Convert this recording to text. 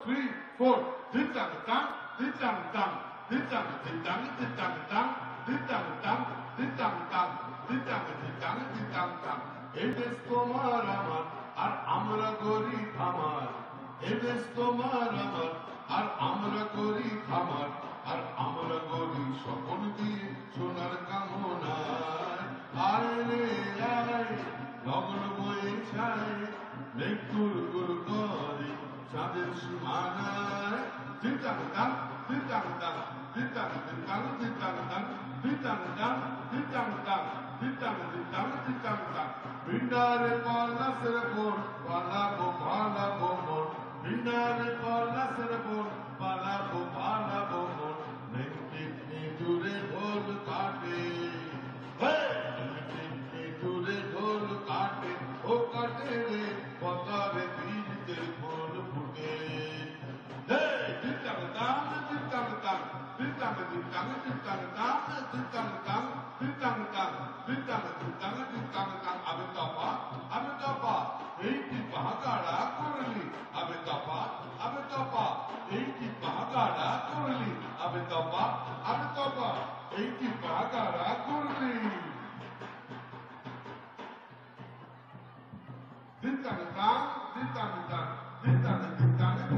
three, four. Ditang tang, ditang tang, ditang ditang ditang tang, ditang tang, ditang tang, ditang ditang ditang tang. এই দেশ তোমার আমার আর আমরা করি খামার। এই দেশ তোমার আমার আর আমরা করি খামার। আর আমরা করি সকল দিয়ে সোনার কামনায়। আয় রে আয় লগ্ন বয়ে ছায় মেঘ গুড় গুড় করে চাঁদের সীমানায়। দিতাং দাং দিতাং দাং দিতাং দিতাং দিতাং দাং দিতাং দাং দিতাং দাং দিতাং দিতাং দিতাং দাং। ভিন্ডারে পলাশের বোন পালাবো পালাবো মন। ভিন্ডারে পলাশের বোন পালাবো পালাবো মন। নেংটি দূরে ঢোল কাটে দূরে ঢোল কাটে ও কাটে রে পতারে বীজতে ফুল ফুটে। দিতাং দাং দিতাং দাং দিতাং দিতাং দিতাং দাং দিতাং দাং দিতাং দাং দিতাং দিতাং দিতাং দাং। আবে তপা এই কি বাগাড়া করলি আবে তপা এই কি বাগাড়া করলি আবে তপা এই কি বাগাড়া করলি। Ditang dang, ditang dang, ditang ditang.